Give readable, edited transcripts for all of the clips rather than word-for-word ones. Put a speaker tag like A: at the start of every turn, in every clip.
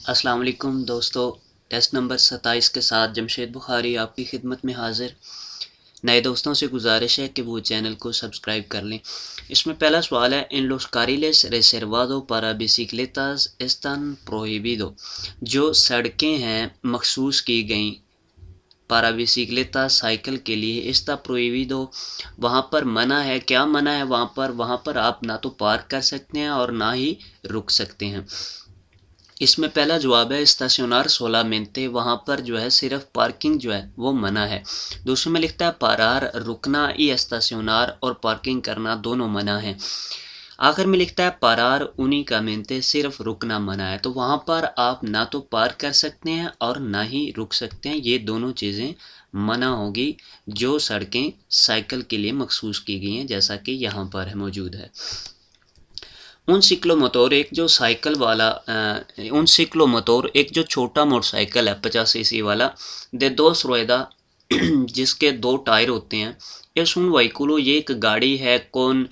A: अस्सलाम वालेकुम दोस्तों। टेस्ट नंबर 27 के साथ जमशेद बुखारी आपकी खिदमत में हाजिर। नए दोस्तों से गुजारिश है कि वो चैनल को सब्सक्राइब कर लें। इसमें पहला सवाल है, इन los carriles reservado para bicicletas están prohibido। जो सड़कें हैं मखसूस की गई पारा बिसिक्लेता साइकिल के लिए इस्ता प्रोहिबिदो, वहाँ पर मना है। क्या मना है वहाँ पर आप ना तो पार्क कर सकते हैं और ना ही रुक सकते हैं। इसमें पहला जवाब है स्टेशनर सोलामेंते, वहाँ पर जो है सिर्फ पार्किंग जो है वो मना है। दूसरे में लिखता है पारार रुकना ई स्टेशनर और पार्किंग करना दोनों मना है। आखिर में लिखता है पारार उन्हीं का मेंते, सिर्फ रुकना मना है। तो वहाँ पर आप ना तो पार्क कर सकते हैं और ना ही रुक सकते हैं, ये दोनों चीज़ें मना होगी जो सड़कें साइकिल के लिए मखसूस की गई हैं, जैसा कि यहाँ पर है मौजूद है। उन सिक्लोमोटोर एक जो साइकिल वाला उन सिक्लोमोटोर एक जो छोटा मोटरसाइकिल है 50 सीसी वाला दे दो रुएदा जिसके दो टायर होते हैं। इस उन वहीकुलो ये एक गाड़ी है कौन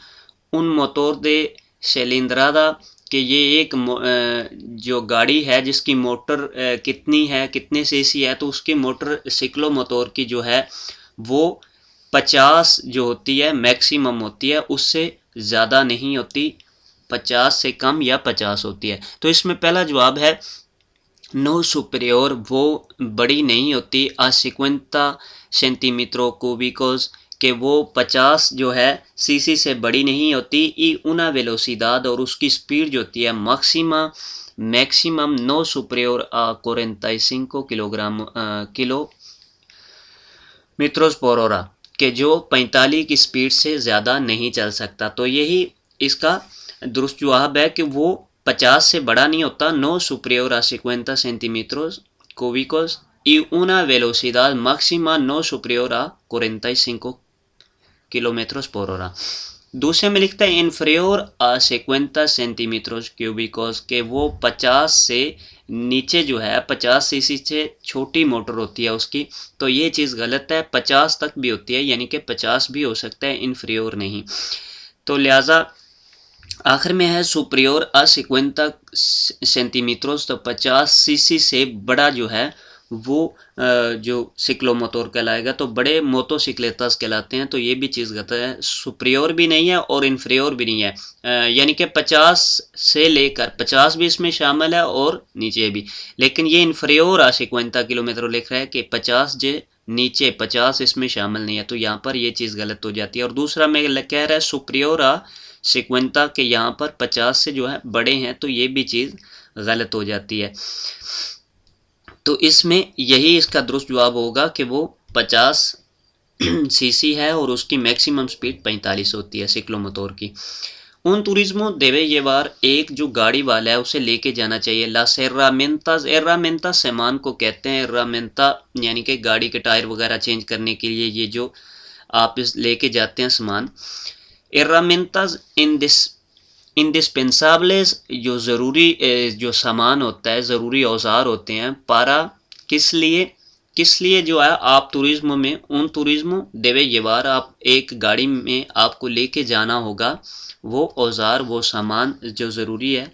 A: उन मोटोर दे सिलिंड्रादा कि ये एक जो गाड़ी है जिसकी मोटर कितनी है, कितने सीसी है, तो उसकी मोटर सिक्लोमोटोर की जो है वो 50 जो होती है मैक्सिमम होती है, उससे ज़्यादा नहीं होती, 50 से कम या 50 होती है। तो इसमें पहला जवाब है नो सुपरियोर, वो बड़ी नहीं होती आ 50 सेंटीमीटरों क्यूबिकोस, कि वो 50 जो है सीसी से बड़ी नहीं होती। ई उना वेलोसिदाद, और उसकी स्पीड जो होती है मैक्सिमम नो सुपरियोर आ 45 किलोग्राम किलो मीट्रोस पर होरा, कि जो 45 की स्पीड से ज़्यादा नहीं चल सकता। तो यही इसका दुरुस्त जवाब है कि वो 50 से बड़ा नहीं होता। नो सुपरियोर a 50 सेंटीमीटरोस cúbicos y una velocidad máxima no superior a 45 किलोमीटर पर हora। दूसरे में लिखता है इन्फरियोर आ 50 सेंटीमीटरोस क्यूबिकोस, के वो 50 से नीचे जो है 50 सीसी से छोटी मोटर होती है उसकी। तो ये चीज़ गलत है, 50 तक भी होती है, यानी कि 50 भी हो सकता है, इन्फरियोर नहीं। तो लिहाजा आखिर में है सुपरियोर आ 50 सेंटीमीटरोस, तो 50 सीसी से बड़ा जो है वो जो सिक्लोमोटोर कहलाएगा। तो बड़े मोटोसिक्लेतास कहलाते हैं। तो ये भी चीज़ गलत है, सुपरियोर भी नहीं है और इन्फरियोर भी नहीं है, यानी कि 50 से लेकर 50 भी इसमें शामिल है और नीचे भी। लेकिन ये इन्फरियोर आ 50 किलोमीटर लिख रहा है कि 50 जे नीचे 50 इसमें शामिल नहीं है। तो यहाँ पर ये चीज़ गलत हो जाती है। और दूसरा मैं कह रहा है सुपरियोर आ 50 के यहाँ पर 50 से जो है बड़े हैं, तो ये भी चीज़ गलत हो जाती है। तो इसमें यही इसका दुरुस्त जवाब होगा कि वो 50 सीसी है और उसकी मैक्सिमम स्पीड 45 होती है सिक्लोमोटोर की। उन तुरिज्मो देवे ये बार एक जो गाड़ी वाला है उसे लेके जाना चाहिए। लास एर्रामेंतास, एर्रामेंता सामान को कहते हैं, एर्रामेंता यानी कि गाड़ी के टायर वगैरह चेंज करने के लिए ये जो आप इस लेके जाते हैं सामान। एर्रामेंतास इंडिस्पेंसाबल्स, जो ज़रूरी जो सामान होता है, ज़रूरी औजार होते हैं। पारा किस लिए जो है आप टूरिज्म में उन टूरिज्म देवे ये बार आप एक गाड़ी में आपको लेके जाना होगा वो औजार वो सामान जो ज़रूरी है।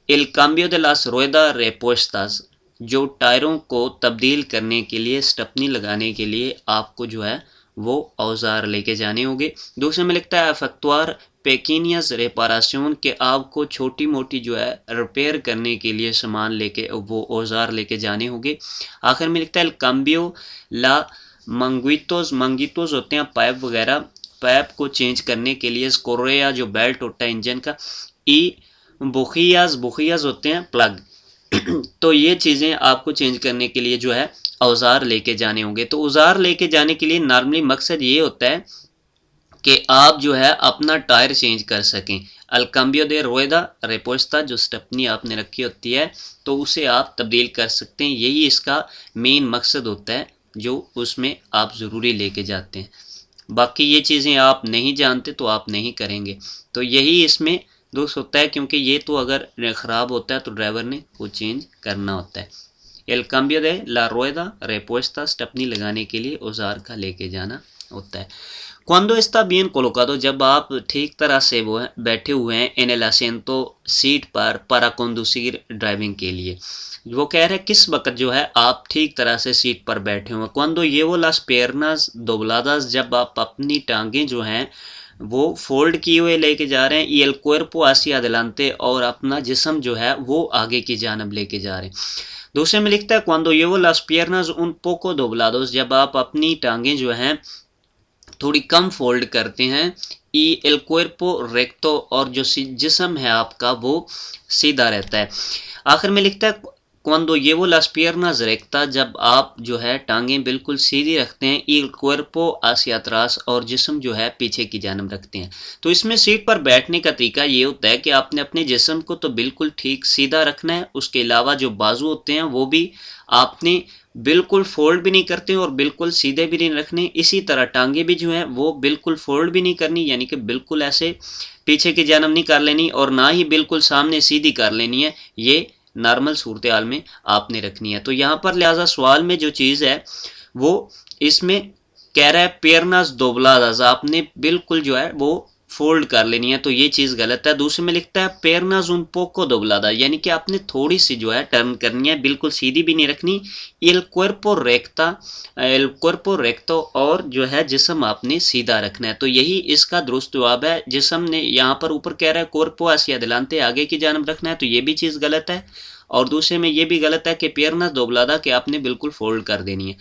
A: एल काम्बियो de las ruedas repuestas, जो टायरों को तब्दील करने के लिए, स्टपनी लगाने के लिए आपको जो है वो औजार लेके जाने होंगे। दूसरे में लिखता है अफेक्टुआर पेकिनियस रेपारासियोन, के आपको छोटी मोटी जो है रिपेयर करने के लिए सामान लेके वो औजार लेके जाने होंगे। आखिर में लिखता है काम्बियो ला मंगितोस, मंगितोस होते हैं पाइप वगैरह, पाइप को चेंज करने के लिए। स्कोरेया जो बेल्ट होता है इंजन का। ई बुखियाज होते हैं प्लग। तो ये चीज़ें आपको चेंज करने के लिए जो है औजार लेके जाने होंगे। तो औजार लेके जाने के लिए नॉर्मली मकसद ये होता है कि आप जो है अपना टायर चेंज कर सकें। अलकम्बियो दे रोएदा रेपोस्ता, जो स्टेपनी आपने रखी होती है तो उसे आप तब्दील कर सकते हैं। यही इसका मेन मकसद होता है जो उसमें आप ज़रूरी लेके जाते हैं। बाकी ये चीज़ें आप नहीं जानते तो आप नहीं करेंगे। तो यही इसमें दोष होता है, क्योंकि ये तो अगर ख़राब होता है तो ड्राइवर ने वो चेंज करना होता है। एल काम्बियो दे ला रुएदा रेपुएस्ता, स्टेपनी लगाने के लिए औजार का लेके जाना होता है। Cuando está bien colocado, जब आप ठीक तरह से वो है बैठे हुए हैं en el asiento सीट पर para conducir ड्राइविंग के लिए, वो कह रहे हैं किस वक्त जो है आप ठीक तरह से सीट पर बैठे हुए। cuando llevo las piernas dobladas, जब आप अपनी टांगें जो हैं वो फोल्ड किए हुए लेके जा रहे हैं, y el cuerpo hacia adelante, और अपना जिस्म जो है वो आगे की जानब लेके जा रहे हैं। दूसरे में लिखता है cuando llevo las piernas un poco doblados, जब आप अपनी टांगें जो हैं थोड़ी कम फोल्ड करते हैं, ई एल cuerpo recto, और जो जिस्म है आपका वो सीधा रहता है। आखिर में लिखता है cuando llevo las piernas rectas, जब आप जो है टांगें बिल्कुल सीधी रखते हैं, y el cuerpo hacia atrás, और जिस्म जो है पीछे की जानब रखते हैं। तो इसमें सीट पर बैठने का तरीका ये होता है कि आपने अपने जिस्म को तो बिल्कुल ठीक सीधा रखना है, उसके अलावा जो बाजू होते हैं वो भी आपने बिल्कुल फोल्ड भी नहीं करते और बिल्कुल सीधे भी नहीं रखने। इसी तरह टांगे भी जो है वो बिल्कुल फोल्ड भी नहीं करनी, यानी कि बिल्कुल ऐसे पीछे की जानब नहीं कर लेनी और ना ही बिल्कुल सामने सीधी कर लेनी है। ये नॉर्मल सूरत हाल में आपने रखनी है। तो यहाँ पर लिहाजा सवाल में जो चीज़ है वो इसमें कह रहा है piernas dobladas, आपने बिल्कुल जो है वो फोल्ड कर लेनी है, तो ये चीज़ गलत है। दूसरे में लिखता है piernas un poco dobladas, यानी कि आपने थोड़ी सी जो है टर्न करनी है, बिल्कुल सीधी भी नहीं रखनी। el cuerpo recto, और जो है जिस्म आपने सीधा रखना है। तो यही इसका दुरुस्त जवाब है। जिस्म ने यहाँ पर ऊपर कह रहा है cuerpo hacia adelante, आगे की जानब रखना है, तो ये भी चीज़ गलत है। और दूसरे में ये भी गलत है कि piernas dobladas, कि आपने बिल्कुल फोल्ड कर देनी है।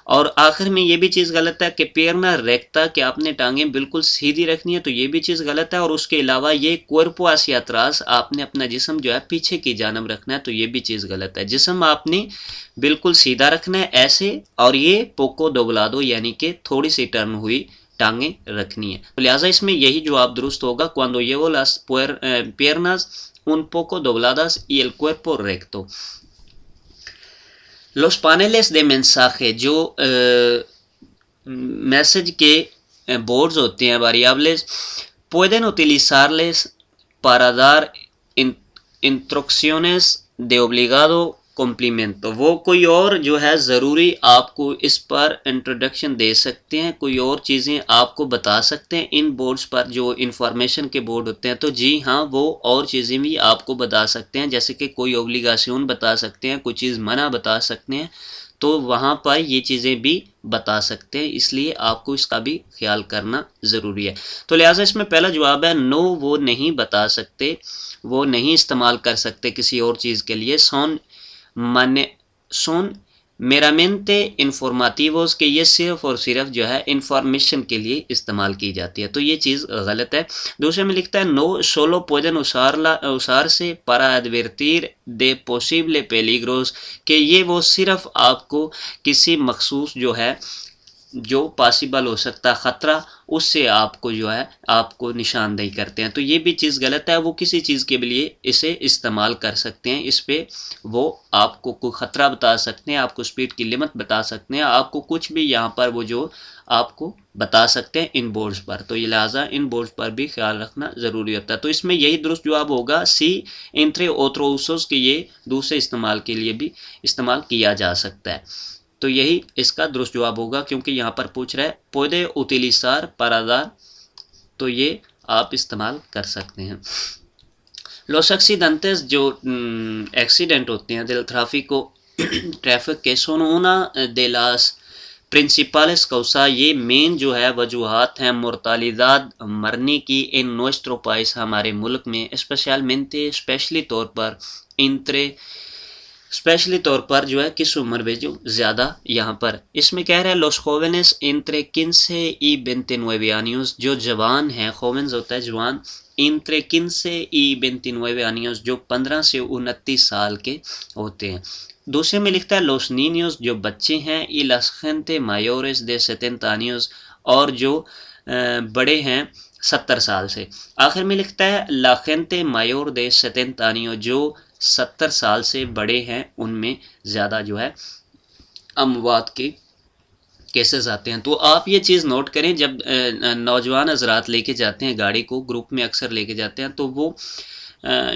A: और आखिर में ये भी चीज़ गलत है कि piernas recta, कि आपने टांगें बिल्कुल सीधी रखनी है, तो ये भी चीज़ गलत है। और उसके अलावा ये cuerpo hacia atrás, आपने अपना जिस्म जो है पीछे की जानब रखना है, तो ये भी चीज़ गलत है। जिस्म आपने बिल्कुल सीधा रखना है ऐसे, और ये poco doblado, यानी कि थोड़ी सी टर्न हुई टांगें रखनी है। तो लिहाजा इसमें यही जवाब दुरुस्त होगा, cuando llevo las piernas un poco dobladas y el cuerpo recto। los paneles de mensaje, जो मैसेज के बोर्ड्स होते हैं variables, pueden utilizarles para dar instrucciones de obligado compliment, वो कोई और जो है ज़रूरी आपको इस पर इंट्रोडक्शन दे सकते हैं, कोई और चीज़ें आपको बता सकते हैं इन बोर्ड्स पर, जो इंफॉर्मेशन के बोर्ड होते हैं। तो जी हाँ, वो और चीज़ें भी आपको बता सकते हैं, जैसे कि कोई ओब्लिगाशन बता सकते हैं, कोई चीज़ मना बता सकते हैं, तो वहाँ पर ये चीज़ें भी बता सकते हैं। इसलिए आपको इसका भी ख्याल करना ज़रूरी है। तो लिहाजा इसमें पहला जवाब है नो, वो नहीं बता सकते, वो नहीं इस्तेमाल कर सकते किसी और चीज़ के लिए। son meramente informativos, के ये सिर्फ और सिर्फ जो है इंफॉर्मेशन के लिए इस्तेमाल की जाती है, तो ये चीज़ गलत है। दूसरे में लिखता है no solo pueden usarse para advertir de posible peligros, कि ये वो सिर्फ आपको किसी मखसूस जो है जो पॉसिबल हो सकता ख़तरा, उससे आपको जो है आपको निशानदेही करते हैं, तो ये भी चीज़ गलत है। वो किसी चीज़ के लिए इसे इस्तेमाल कर सकते हैं, इस पर वो आपको कोई ख़तरा बता सकते हैं, आपको स्पीड की लिमिट बता सकते हैं, आपको कुछ भी यहाँ पर वो जो आपको बता सकते हैं इन बोर्ड्स पर। तो ये लिहाजा इन बोर्ड्स पर भी ख्याल रखना ज़रूरी होता है। तो इसमें यही दुरुस्त जवाब होगा सी इंट्रे ओथ्रोउसोस, के ये दूसरे इस्तेमाल के लिए भी इस्तेमाल किया जा सकता है। तो यही इसका दुरुस्त जवाब होगा, क्योंकि यहाँ पर पूछ रहा है puede utilizar para dar, तो ये आप इस्तेमाल कर सकते हैं। los accidentes, जो एक्सीडेंट होते हैं del tráfico, ट्रैफिक के, son una de las प्रिंसिपल्स कौसा, ये मेन जो है वजूहात हैं मोर्तालिदात, मरने की, इन nuestro país, हमारे मुल्क में, स्पेशली तौर पर इंट्रे, स्पेशली तौर पर जो है किस उम्र में जो ज़्यादा यहाँ पर इसमें कह रहा है los jóvenes entre 15 y 29 años, जो जवान हैं, jóvenes होता है जवान, entre 15 y 29 años, जो 15 से 29 साल के होते हैं। दूसरे में लिखता है los niños, जो बच्चे हैं, y las gente mayores de 70 años, और जो बड़े हैं 70 साल से। आखिर में लिखता है la gente mayor de 70 años, जो 70 साल से बड़े हैं, उनमें ज़्यादा जो है अमवात के केसेस आते हैं। तो आप ये चीज़ नोट करें, जब नौजवान हजरात लेके जाते हैं गाड़ी को, ग्रुप में अक्सर लेके जाते हैं, तो वो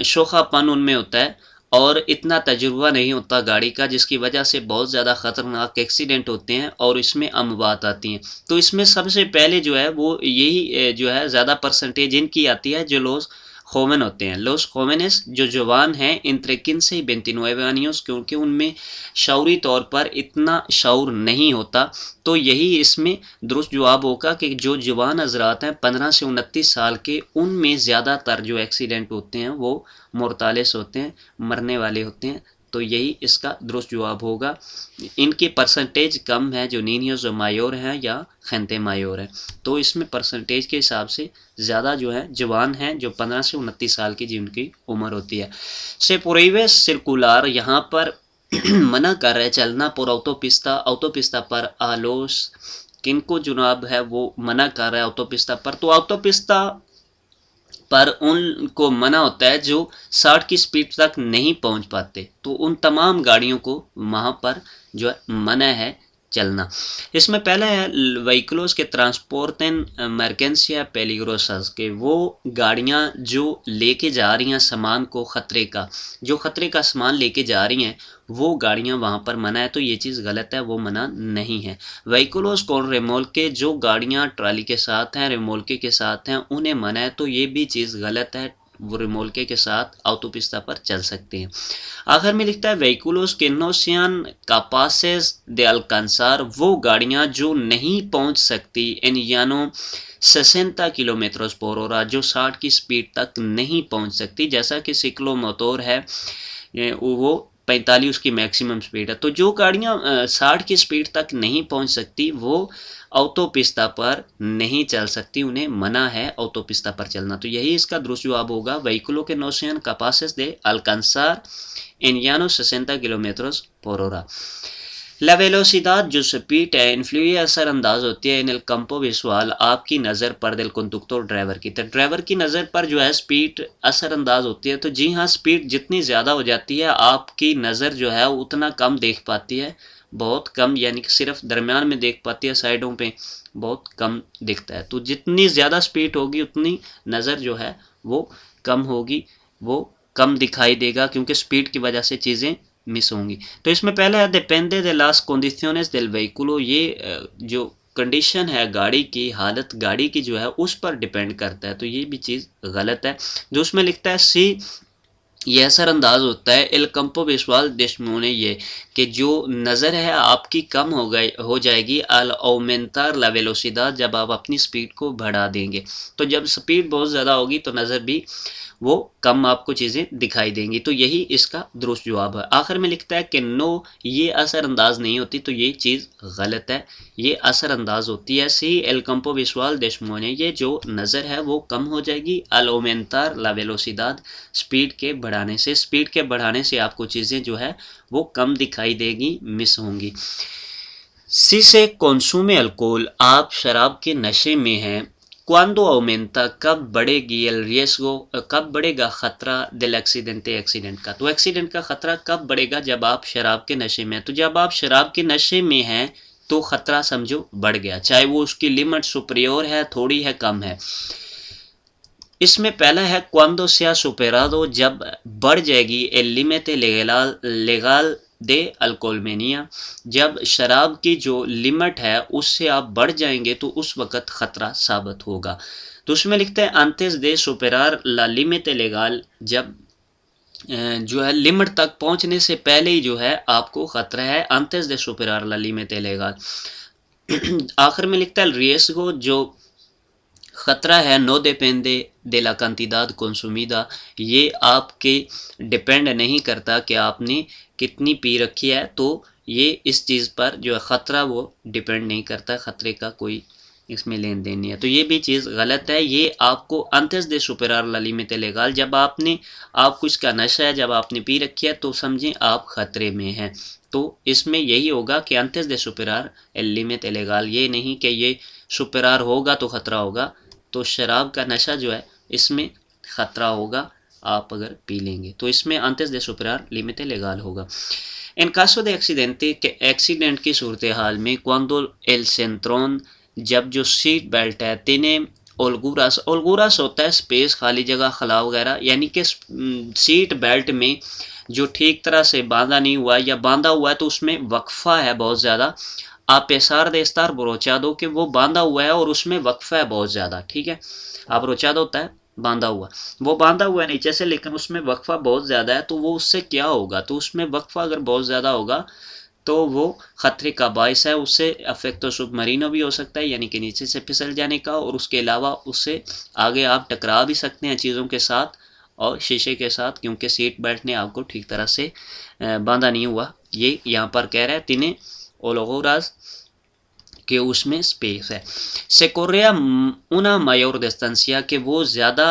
A: शोखापन उनमें होता है, और इतना तजुर्बा नहीं होता गाड़ी का, जिसकी वजह से बहुत ज़्यादा ख़तरनाक एक्सीडेंट होते हैं और इसमें अमवात आती हैं। तो इसमें सबसे पहले जो है वो यही जो है ज़्यादा परसेंटेज इनकी आती है जो लोस खोमन होते हैं। लोस खोमेनस जो जवान हैं इंट्रे 15 y 29 años, क्योंकि उनमें शऊरी तौर पर इतना शऊर नहीं होता। तो यही इसमें दुरुस्त जवाब होगा कि जो जवान हजरात हैं 15 से 29 साल के, उनमें ज़्यादातर जो एक्सीडेंट होते हैं वो मोरतालिस होते हैं, मरने वाले होते हैं। तो यही इसका दुरुस्त जवाब होगा। इनकी परसेंटेज कम है जो नीनियोज मायोर हैं या खैंते मायोर हैं। तो इसमें परसेंटेज के हिसाब से ज़्यादा जो है जवान हैं जो 15 से 29 साल की जिनकी उम्र होती है। से प्रोहिबिट सर्कुलर यहाँ पर मना कर रहे चलना पर ऑटोपिस्ता पर आलोस किनको जुनाब है वो मना कर रहा है ऑटोपिस्ता पर। तो ऑटोपिस्ता पर उनको मना होता है जो 60 की स्पीड तक नहीं पहुंच पाते। तो उन तमाम गाड़ियों को वहाँ पर जो है मना है चलना। इसमें पहला है व्हीकल्स के ट्रांसपोर्टन मर्केंसिया पेलिग्रोसस के, वो गाड़ियाँ जो लेके जा रही हैं सामान को, ख़तरे का जो ख़तरे का सामान लेके जा रही हैं वो गाड़ियाँ वहाँ पर मना है। तो ये चीज़ गलत है, वो मना नहीं है। व्हीकल्स कौन रेमोल्के जो गाड़ियाँ ट्राली के साथ हैं, रेमोल्के के साथ हैं, उन्हें मना है। तो ये भी चीज़ गलत है, वो रेमोल्के के साथ ऑटोपिस्ता पर चल सकते हैं। आखिर में लिखता है व्हीकल्स के नोसियन कापासेस दे अल्कांसार, वो गाड़ियाँ जो नहीं पहुँच सकती इन यानो 60 किलोमीटर पर हॉर, जो 60 की स्पीड तक नहीं पहुँच सकती। जैसा कि सिक्लो मोटोर है वो 45 उसकी मैक्सिमम स्पीड है। तो जो गाड़ियाँ 60 की स्पीड तक नहीं पहुँच सकती वो ऑटोपिस्ता पर नहीं चल सकती, उन्हें मना है ऑटोपिस्ता पर चलना। तो यही इसका दुरुस्त जवाब होगा। व्हीकलों के notion capaces de alcanzar en llano 60 kilómetros por hora। La velocidad जो स्पीड है इन्फ्लुए असरअंदाज होती है इन el campo visual, आपकी नज़र पर दिल कंडक्टर ड्राइवर की। तो ड्राइवर की नज़र पर जो है स्पीड असरअंदाज होती है। तो जी हाँ, स्पीड जितनी ज़्यादा हो जाती है आपकी नज़र जो है उतना कम देख पाती है, बहुत कम, यानी कि सिर्फ दरमियान में देख पाती है, साइडों पे बहुत कम दिखता है। तो जितनी ज़्यादा स्पीड होगी उतनी नज़र जो है वो कम होगी, वो कम दिखाई देगा, क्योंकि स्पीड की वजह से चीज़ें मिस होंगी। तो इसमें पहले है डिपेंडे de las condiciones del vehículo, ये जो कंडीशन है गाड़ी की, हालत गाड़ी की जो है उस पर डिपेंड करता है। तो ये भी चीज़ गलत है। जो उसमें लिखता है सी, ये असरअंदाज होता है एल कंपो विश्वाल देशमोने, ये कि जो नज़र है आपकी कम हो जाएगी अल औमेंतार ला वेलोसिडad, जब आप अपनी स्पीड को बढ़ा देंगे। तो जब स्पीड बहुत ज़्यादा होगी तो नज़र भी वो कम आपको चीज़ें दिखाई देंगी। तो यही इसका दुरुस्त जवाब है। आखिर में लिखता है कि नो, ये असरअंदाज नहीं होती। तो ये चीज़ गलत है, ये असरअंदाज होती है। सी एल कंपो विश्वाल देशमोने, ये जो नज़र है वो कम हो जाएगी अल औमेंतार ला वेलोसिडad, स्पीड के बढ़ाने से। स्पीड के बढ़ाने से आपको चीज़ें जो है वो कम दिखाई देगी, मिस होंगी। सी से कंसूमे अल्कोहल, आप शराब के नशे में हैं। क्वांडो अउमेंटा, कब बढ़ेगी एल रिएस्गो, कब बढ़ेगा खतरा दिल एक्सीडेंटे, एक्सीडेंट का। तो एक्सीडेंट का खतरा कब बढ़ेगा, जब आप शराब के नशे में हैं। तो जब आप शराब के नशे में हैं तो खतरा समझो बढ़ गया, चाहे वो उसकी लिमिट सुपरियोर है, थोड़ी है, कम है। इसमें पहला है क्वांडो sea superado, जब बढ़ जाएगी el límite legal de alcoholmenia, जब शराब की जो लिमिट है उससे आप बढ़ जाएंगे तो उस वक़्त ख़तरा साबित होगा। तो उसमें लिखते हैं antes de superar la límite legal, जब जो है लिमिट तक पहुंचने से पहले ही जो है आपको ख़तरा है। antes de superar la límite legal। आखिर में लिखता है riesgo, जो ख़तरा है no डिपेंडे de la cantidad consumida, ये आपके डिपेंड नहीं करता कि आपने कितनी पी रखी है। तो ये इस चीज़ पर जो है ख़तरा वो डिपेंड नहीं करता, ख़तरे का कोई इसमें लेन देन नहीं है। तो ये भी चीज़ गलत है। ये आपको antes de superar la límite legal, जब आप कुछ का नशा है, जब आपने पी रखी है तो समझें आप ख़तरे में हैं। तो इसमें यही होगा कि antes de superar el límite legal, ये नहीं कि ये सुपरार होगा तो ख़तरा होगा। तो शराब का नशा जो है इसमें ख़तरा होगा आप अगर पी लेंगे। तो इसमें antes de superar límite legal होगा। इन caso de accidente, के एक्सीडेंट की सूरत हाल में cuando el centrón, जब जो सीट बेल्ट है, तिने ओलगुरास होता है स्पेस, खाली जगह, खला वगैरह, यानी कि सीट बेल्ट में जो ठीक तरह से बांधा नहीं हुआ है या बांधा हुआ है तो उसमें वक्फा है बहुत ज़्यादा, आप पेशार देस्तार बरोचा दो कि वो बांधा हुआ है और उसमें वक्फा है बहुत ज़्यादा, ठीक है। आप रोचा दो होता है बांधा हुआ, वो बांधा हुआ है नीचे से लेकिन उसमें वक्फा बहुत ज़्यादा है, तो वो उससे क्या होगा, तो उसमें वक्फा अगर बहुत ज़्यादा होगा तो वो खतरे का बायस है, उससे अफेक्ट सुबमरीनो भी हो सकता है यानी कि नीचे से फिसल जाने का, और उसके अलावा उससे आगे आप टकरा भी सकते हैं चीज़ों के साथ और शीशे के साथ, क्योंकि सीट बेल्ट ने आपको ठीक तरह से बांधा नहीं हुआ। ये यहाँ पर कह रहा है तिने ओलोगोराज कि उसमें स्पेस है। सेकोरिया una mayor distancia कि वो ज़्यादा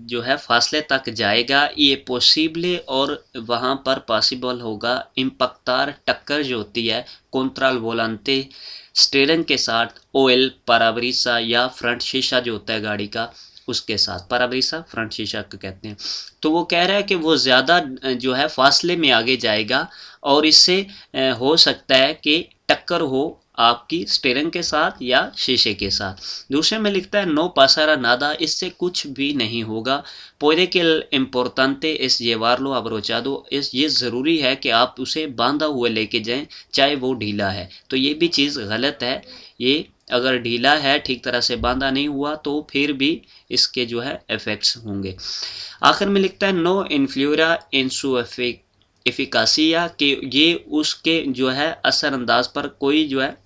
A: जो है फासले तक जाएगा, ये पॉसिबल और वहाँ पर पॉसिबल होगा इम्पक्टार टक्कर जो होती है कॉन्ट्राल वोलांते स्टीयरिंग के साथ, ऑयल पाराब्रिसा या फ्रंट शीशा जो होता है गाड़ी का उसके साथ, पाराब्रिसा फ्रंट शीशा को कहते हैं। तो वो कह रहा है कि वो ज़्यादा जो है फासले में आगे जाएगा और इससे हो सकता है कि टक्कर हो आपकी स्टीयरिंग के साथ या शीशे के साथ। दूसरे में लिखता है नो पासारा नादा, इससे कुछ भी नहीं होगा। पुede que el importante es llevarlo abrochado, इस ये ज़रूरी है कि आप उसे बांधा हुए लेके जाएं चाहे वो ढीला है। तो ये भी चीज़ गलत है, ये अगर ढीला है ठीक तरह से बांधा नहीं हुआ तो फिर भी इसके जो है इफ़ेक्ट्स होंगे। आखिर में लिखता है नो इन्फ्लूरा इन सू एफिकासिया कि ये उसके जो है असरअंदाज पर कोई जो है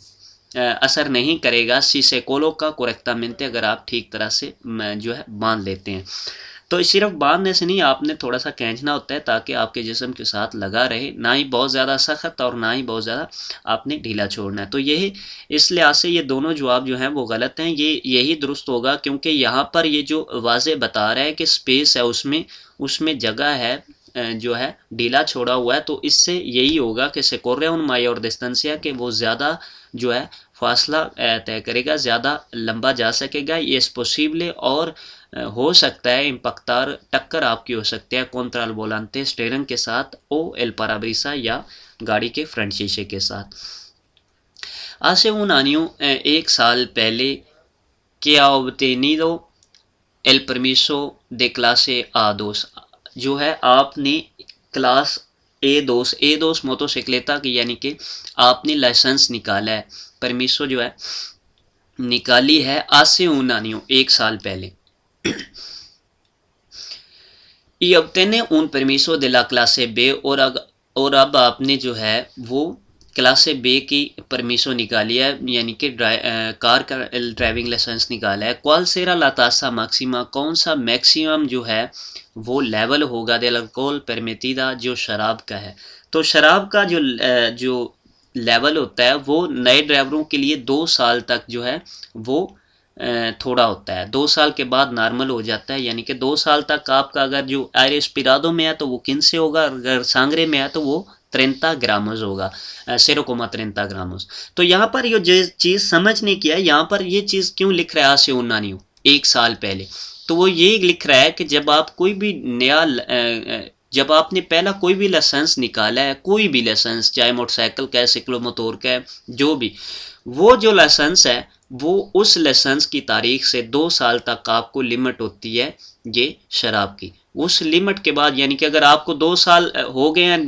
A: असर नहीं करेगा सीसेकोलो का कोरेक्टामेंटे, अगर आप ठीक तरह से जो है बांध लेते हैं। तो सिर्फ बांधने से नहीं, आपने थोड़ा सा खींचना होता है ताकि आपके जिस्म के साथ लगा रहे, ना ही बहुत ज़्यादा सख्त और ना ही बहुत ज़्यादा आपने ढीला छोड़ना है। तो यही इस लिहाज से ये दोनों जवाब जो हैं वो गलत हैं, ये यही दुरुस्त होगा क्योंकि यहाँ पर ये जो वाज़े बता रहा है कि स्पेस है उसमें जगह है जो है ढीला छोड़ा हुआ है, तो इससे यही होगा कि सेकोरिया उन माया और डिस्टेंसिया के वो ज़्यादा जो है फासला तय करेगा, ज़्यादा लंबा जा सकेगा, ये पॉसिबल और हो सकता है इम्पक्टार टक्कर आपकी हो सकती है कॉन्ट्राल वोलांते स्टीयरिंग के साथ ओ एल पाराब्रिसा या गाड़ी के फ्रंट शीशे के साथ। hace un año एक साल पहले que ha obtenido el permiso de clase A2 जो है आपने क्लास ए2 मोटोसिक्लेटा की यानी कि आपने लाइसेंस निकाला है, परमिसो जो है निकाली है आसे उनानियो एक साल पहले। y obtiene un permiso de la clase B और अब आपने जो है वो क्लासे बे की परमिशो निकाली है यानी कि कार का ड्राइविंग लाइसेंस निकाला है। क्वाल सेरा लातासा मैक्सिमा, कौन सा मैक्सिमम जो है वो लेवल होगा del alcohol permitida जो शराब का है। तो शराब का जो लेवल होता है वो नए ड्राइवरों के लिए 2 साल तक जो है वो थोड़ा होता है, 2 साल के बाद नॉर्मल हो जाता है, यानी कि 2 साल तक आपका अगर जो आयरे स्पिरादो में है तो वो 15 होगा, अगर सांगरे में है तो वो 30 ग्रामोस होगा, 0,30 ग्रामोस। तो यहाँ पर ये चीज़ समझने की है, यहाँ पर ये चीज़ क्यों लिख रहा है आसे उन्नानियो एक साल पहले, तो वो ये लिख रहा है कि जब आप कोई भी नया जब आपने पहला कोई भी लाइसेंस निकाला है, कोई भी लाइसेंस चाहे मोटरसाइकिल का है, सिक्लोमोटोर का है, जो भी, वो जो लाइसेंस है वो उस लाइसेंस की तारीख से 2 साल तक आपको लिमिट होती है ये शराब की। उस लिमिट के बाद यानी कि अगर आपको 2 साल हो गए हैं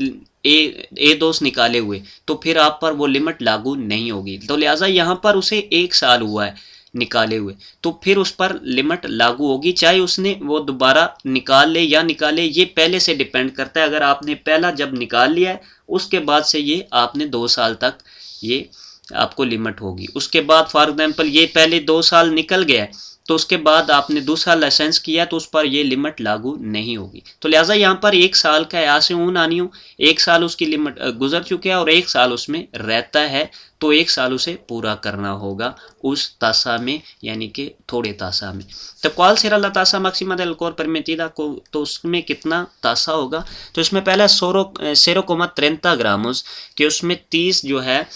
A: ए2 निकाले हुए तो फिर आप पर वो लिमिट लागू नहीं होगी। तो लिहाजा यहाँ पर उसे 1 साल हुआ है निकाले हुए तो फिर उस पर लिमिट लागू होगी, चाहे उसने वो दोबारा निकाल ले या निकाले, ये पहले से डिपेंड करता है। अगर आपने पहला जब निकाल लिया है उसके बाद से ये आपने 2 साल तक ये आपको लिमिट होगी। उसके बाद फॉर एग्जांपल ये पहले 2 साल निकल गया तो उसके बाद आपने दूसरा लाइसेंस किया तो उस पर ये लिमिट लागू नहीं होगी। तो लिहाजा यहाँ पर 1 साल का यहाँ से ऊन आनी हो, 1 साल उसकी लिमिट गुजर चुके हैं और 1 साल उसमें रहता है तो 1 साल उसे पूरा करना होगा उस तासा में यानी कि थोड़े तासा में। तो क्वाल सेरा ला तासा मैक्सिमा del alcohol permitida को तो उसमें कितना तासा होगा, तो इसमें पहला 0,30 ग्रामोस कि उसमें 30 जो है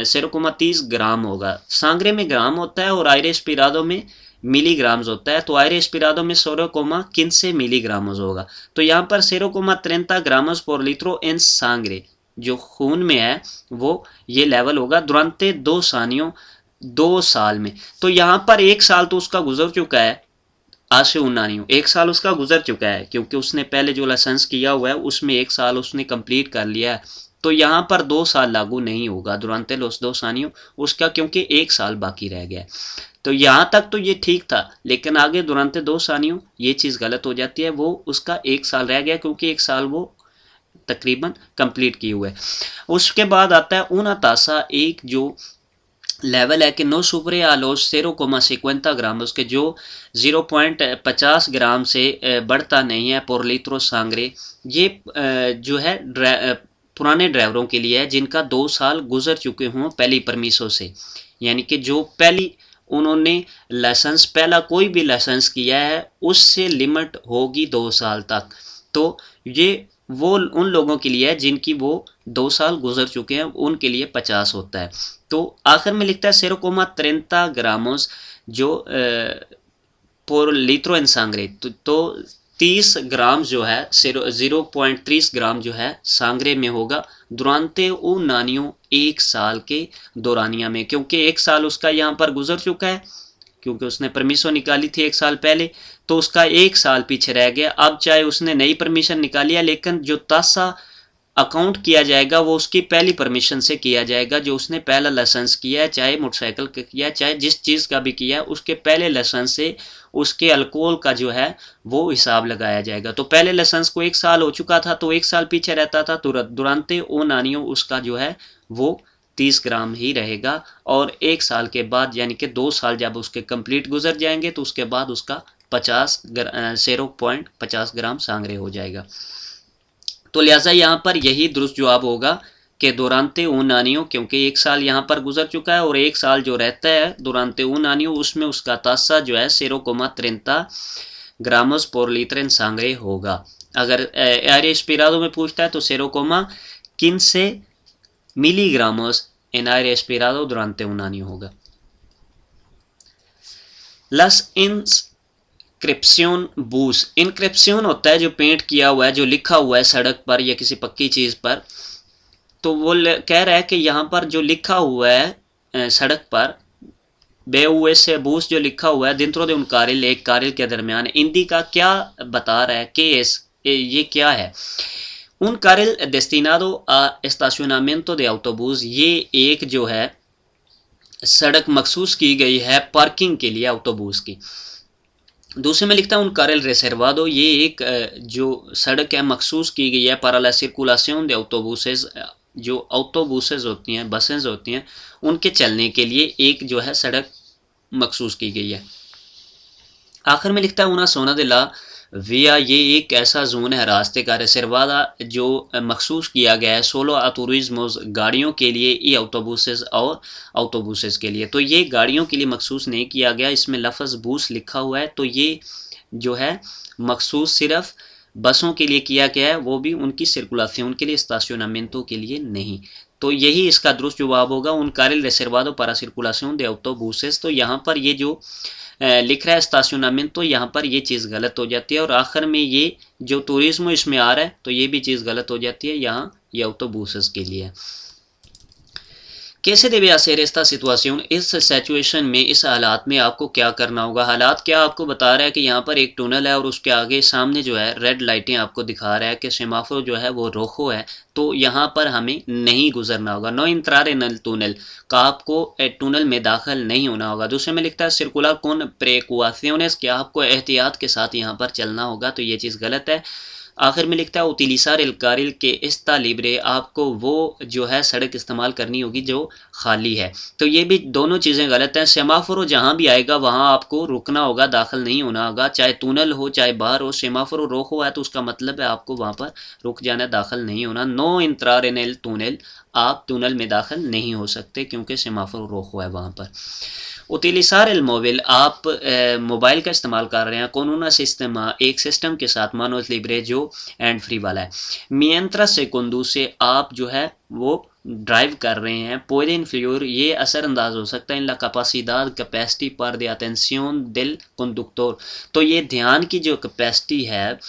A: 0,30 ग्राम होगा। सांगरे में ग्राम होता है और आयरे स्पिरादो में मिलीग्राम्स होता है, तो आयरे स्पिरादो में 0,15 मिलीग्राम्स होगा। तो यहाँ पर 0,30 ग्रामस पर लीट्रो इन सांगरे जो खून में है वो ये लेवल होगा दुरांते 2 साल में। तो यहाँ पर 1 साल तो उसका गुजर चुका है hace un año, एक साल उसका गुजर चुका है क्योंकि उसने पहले जो लाइसेंस किया हुआ है उसमें एक साल उसने कंप्लीट कर लिया है। तो यहाँ पर 2 साल लागू नहीं होगा durante los 2 años उसका, क्योंकि एक साल बाकी रह गया है। तो यहाँ तक तो ये ठीक था, लेकिन आगे durante 2 años ये चीज़ गलत हो जाती है, वो उसका एक साल रह गया क्योंकि एक साल वो तकरीबन कंप्लीट किए हुए। उसके बाद आता है una tasa, एक जो लेवल है कि नो सुपरे आ los 0,50 ग्राम, उसके जो 0.50 ग्राम से बढ़ता नहीं है por litro sangre। ये जो है पुराने ड्राइवरों के लिए है जिनका 2 साल गुजर चुके हों पहली परमिशों से, यानी कि जो पहली उन्होंने लाइसेंस पहला कोई भी लाइसेंस किया है उससे लिमिट होगी 2 साल तक। तो ये वो उन लोगों के लिए है जिनकी वो 2 साल गुजर चुके हैं, उनके लिए 50 होता है। तो आखिर में लिखता है 0,30 ग्रामोस जो por litro en sangre, तो 30 ग्राम जो है 0.30 ग्राम जो है सांगरे में होगा दुरानते un año, एक साल के दौरानिया में, क्योंकि एक साल उसका यहाँ पर गुजर चुका है क्योंकि उसने परमिशन निकाली थी एक साल पहले, तो उसका एक साल पीछे रह गया। अब चाहे उसने नई परमिशन निकाली है, लेकिन जो तासा अकाउंट किया जाएगा वो उसकी पहली परमिशन से किया जाएगा, जो उसने पहला लाइसेंस किया है, चाहे मोटरसाइकिल का किया है, चाहे जिस चीज़ का भी किया है, उसके पहले लाइसेंस से उसके अल्कोहल का जो है वो हिसाब लगाया जाएगा। तो पहले लाइसेंस को एक साल हो चुका था तो एक साल पीछे रहता था, तो दुरानते un año उसका जो है वो 30 ग्राम ही रहेगा। और एक साल के बाद यानी कि 2 साल जब उसके कंप्लीट गुजर जाएंगे तो उसके बाद उसका 0.50 ग्राम सांगरे हो जाएगा। तो लिहाजा यहाँ पर यही दुरुस्त जवाब होगा कि दुरानते un año, क्योंकि एक साल यहाँ पर गुजर चुका है और एक साल जो रहता है दुरानते un año उसमें उसका तासा जो है 0,30 ग्रामोस por litro en sangre होगा। अगर aire expirado में पूछता है तो 0,15 मिलीग्रामोस en aire expirado durante un año होगा। Las इंक्रिप्शन बूस, इंक्रिप्शन होता है जो पेंट किया हुआ है, जो लिखा हुआ है सड़क पर या किसी पक्की चीज़ पर। तो वो कह रहा है कि यहाँ पर जो लिखा हुआ है सड़क पर बेउस बूस जो लिखा हुआ है dentro de un carril, एक कारिल के दरमियान, हिंदी का क्या बता रहा है कि ये क्या है। un carril destinado a estacionamiento de autobús, ये एक जो है सड़क मखसूस की गई है पार्किंग के लिए ऑटोबूस की। दूसरे में लिखता है उन carril reservado, ये एक जो सड़क है मखसूस की गई है para la circulación de autobuses, जो ऑटोबूसेस होती हैं, बसेस होती हैं, उनके चलने के लिए एक जो है सड़क मखसूस की गई है। आखिर में लिखता है una zona de la vía, ये एक ऐसा जोन है रास्ते का reservada जो मखसूस किया गया है सोलो अतुरिज्मोस, गाड़ियों के लिए, ई ऑटोबूसेस और ऑटोबूसेस के लिए। तो ये गाड़ियों के लिए मखसूस नहीं किया गया, इसमें लफ्ज़ बूस लिखा हुआ है, तो ये जो है मखसूस सिर्फ बसों के लिए किया गया है, वो भी उनकी सर्कुलाción के लिए, स्टाशनमेंटो के लिए नहीं। तो यही इसका दुरुस्त जवाब होगा un carril reservado para circulación de autobuses। तो यहाँ पर ये जो लिख रहा है स्टाशनमेंट, तो यहाँ पर ये चीज़ गलत हो जाती है, और आखिर में ये जो टूरिज्म इसमें आ रहा है तो ये भी चीज़ गलत हो जाती है, यहाँ ये ऑटोबूसेस के लिए। कैसे debe hacer esta situación, इस सिचुएशन में, इस हालात में आपको क्या करना होगा। हालात क्या आपको बता रहा है कि यहाँ पर एक टनल है और उसके आगे सामने जो है रेड लाइटें आपको दिखा रहा है कि सेमाफोर जो है वो रोको है, तो यहाँ पर हमें नहीं गुजरना होगा। नो इंतरार नल टनल का, आपको टनल में दाखिल नहीं होना होगा। दूसरे में लिखता है सर्कुलर कौन प्रेकुआशंस, क्या आपको एहतियात के साथ यहाँ पर चलना होगा, तो ये चीज़ गलत है। आखिर में लिखता है उतिलिज़ार el carril के इस्ता लिब्रे, आपको वो जो है सड़क इस्तेमाल करनी होगी जो खाली है, तो ये भी दोनों चीज़ें गलत हैं। सेमाफोर जहाँ भी आएगा वहाँ आपको रुकना होगा, दाखिल नहीं होना होगा, चाहे टनल हो चाहे बाहर हो। सेमाफोर रोको है तो उसका मतलब है आपको वहाँ पर रुक जाना, दाखिल नहीं होना। नो इंतरार en el टनल, आप टनल में दाखिल नहीं हो सकते क्योंकि सेमाफोर रोको है वहाँ पर। उतिलिज़ार el móvil, आप मोबाइल का इस्तेमाल कर रहे हैं, con una sistema, एक सिस्टम के साथ, manos libre जो हैंड फ्री वाला है। mientras se conduce, आप जो है वो ड्राइव कर रहे हैं। puede influir, ये असरअंदाज हो सकता है, en la capacidad, कैपेसिटी पर de atención del conductor, तो ये ध्यान की जो कैपेसिटी है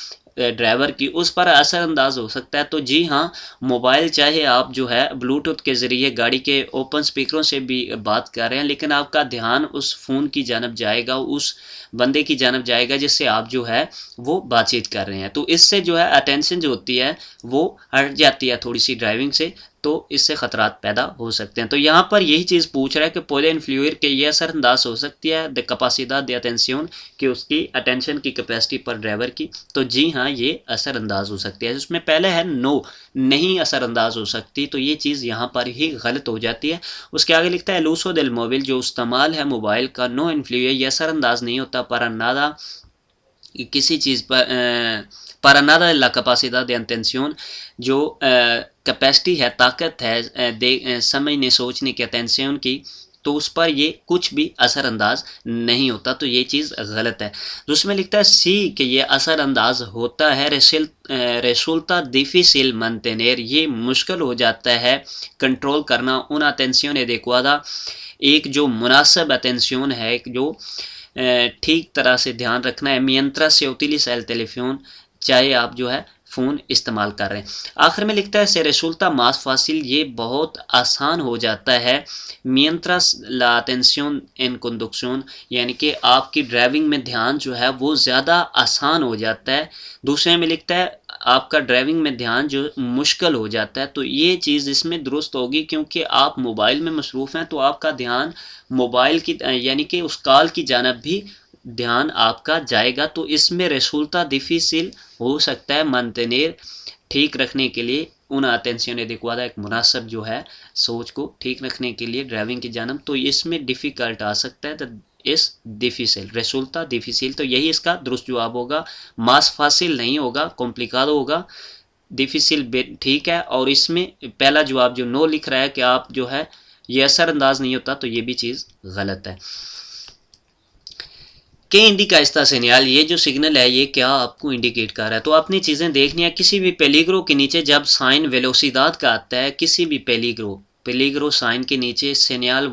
A: ड्राइवर की उस पर असरअंदाज हो सकता है। तो जी हाँ, मोबाइल चाहे आप जो है ब्लूटूथ के ज़रिए गाड़ी के ओपन स्पीकरों से भी बात कर रहे हैं, लेकिन आपका ध्यान उस फ़ोन की जानब जाएगा, उस बंदे की जानब जाएगा जिससे आप जो है वो बातचीत कर रहे हैं। तो इससे जो है अटेंशन जो होती है वो हट जाती है थोड़ी सी ड्राइविंग से, तो इससे ख़तरात पैदा हो सकते हैं। तो यहाँ पर यही चीज़ पूछ रहा है कि पुede influir के ये असरअंदाज हो सकती है द कैपेसिटी de atención, कि उसकी अटेंशन की कैपेसिटी पर ड्राइवर की। तो जी हाँ, ये असरअंदाज हो सकती है। उसमें पहले है नो, नहीं असरअंदाज हो सकती, तो ये चीज़ यहाँ पर ही गलत हो जाती है। उसके आगे लिखता है लूसो दिल मोबाइल, जो इस्तेमाल है मोबाइल का, नो इन्फ्लुए, ये असरअंदाज नहीं होता पर नादा किसी चीज़ पर para nada de la capacidad de atención, जो कैपेसिटी है, ताकत है समझने सोचने की, अटेंशन की, तो उस पर ये कुछ भी असरअंदाज नहीं होता। तो ये चीज़ गलत है। तो उसमें लिखता है सी कि ये असरअंदाज होता है resulta difícil mantener, ये मुश्किल हो जाता है कंट्रोल करना उन अटेंशन adecuada, एक जो मुनासिब अटेंशन है, एक जो ठीक तरह से ध्यान रखना है, mientras se utiliza el teléfono, चाहे आप जो है फ़ोन इस्तेमाल कर रहे हैं। आखिर में लिखता है से resulta más fácil, ये बहुत आसान हो जाता है mientras la atención en conducción, यानी कि आपकी ड्राइविंग में ध्यान जो है वो ज़्यादा आसान हो जाता है। दूसरे में लिखता है आपका ड्राइविंग में ध्यान जो मुश्किल हो जाता है। तो ये चीज़ इसमें दुरुस्त होगी, क्योंकि आप मोबाइल में मसरूफ़ हैं, तो आपका ध्यान मोबाइल की यानी कि उस कॉल की जानब भी ध्यान आपका जाएगा। तो इसमें resulta difícil हो सकता है mantener, ठीक रखने के लिए उन अटेंशन adecuada, एक मुनासिब जो है सोच को ठीक रखने के लिए ड्राइविंग की जानब, तो इसमें डिफ़िकल्ट आ सकता है। तो इस डिफिसिल resulta difícil, तो यही इसका दुरुस्त जवाब होगा। más fácil नहीं होगा, complicado होगा, डिफिसिल ठीक है। और इसमें पहला जवाब जो नो लिख रहा है कि आप जो है ये असरअंदाज नहीं होता, तो ये भी चीज़ गलत है। के इंडिका इसका सिग्नल, ये जो सिग्नल है ये क्या आपको इंडिकेट कर रहा है। तो अपनी चीज़ें देखनी है। किसी भी पेलीग्रो के नीचे जब साइन वेलोसिदाद का आता है, किसी भी पेलीग्रो साइन के नीचे सिग्नल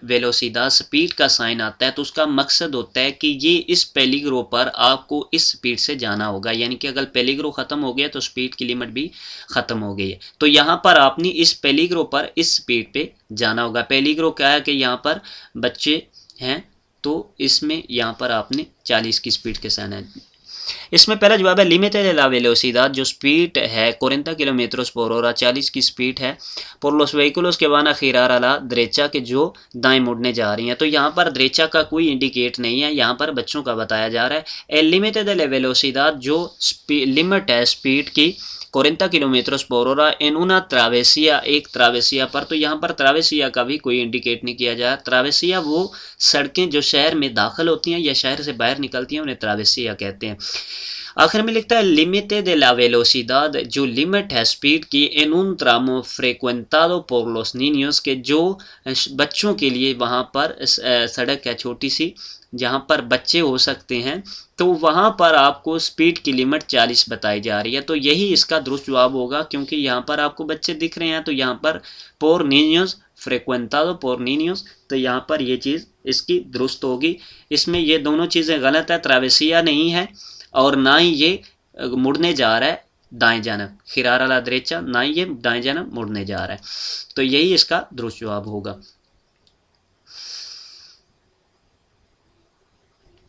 A: वेलोसिदाद स्पीड का साइन आता है, तो उसका मकसद होता है कि ये इस पेलीग्रो पर आपको इस स्पीड से जाना होगा। यानी कि अगर पेलीग्रो ख़त्म हो गया तो स्पीड की लिमिट भी ख़त्म हो गई है। तो यहाँ पर आपने इस पेलीग्रो पर इस स्पीड पे जाना होगा। पेलीग्रो क्या है कि यहाँ पर बच्चे हैं, तो इसमें यहाँ पर आपने 40 की स्पीड के साथ है। इसमें पहला जवाब है límite de la velocidad, जो स्पीड है 40 किलोमीटर पर हora, 40 की स्पीड है por los vehículos que van a girar a la derecha, के जो दाएं मुड़ने जा रही हैं। तो यहाँ पर derecha का कोई इंडिकेट नहीं है, यहाँ पर बच्चों का बताया जा रहा है। el límite de la velocidad, जो लिमिट है स्पीड की 40 किलोमीटर पर हora इन una travesía, एक ट्रावेसिया पर। तो यहाँ पर ट्रावेसिया का भी कोई इंडिकेट नहीं किया जाए। ट्रावेसिया वो सड़कें जो शहर में दाखिल होती हैं या शहर से बाहर निकलती हैं, उन्हें ट्रावेसिया कहते हैं। आखिर में लिखता है límite de la velocidad, जो लिमिट है स्पीड की en un tramo frecuentado por los niños, के जो बच्चों के लिए वहाँ पर सड़क है छोटी सी जहाँ पर बच्चे हो सकते हैं, तो वहाँ पर आपको स्पीड की लिमिट 40 बताई जा रही है। तो यही इसका दुरुस्त जवाब होगा, क्योंकि यहाँ पर आपको बच्चे दिख रहे हैं, तो यहाँ पर por niños frecuentado por niños, तो यहाँ पर ये चीज़ इसकी दुरुस्त होगी। इसमें ये दोनों चीज़ें गलत है, ट्रावेसिया नहीं है और ना ही ये मुड़ने जा रहा है दाएं जानब, खिरार अला दरेचा, ना ही ये दाएं जानब मुड़ने जा रहा है। तो यही इसका दुरुस्त जवाब होगा।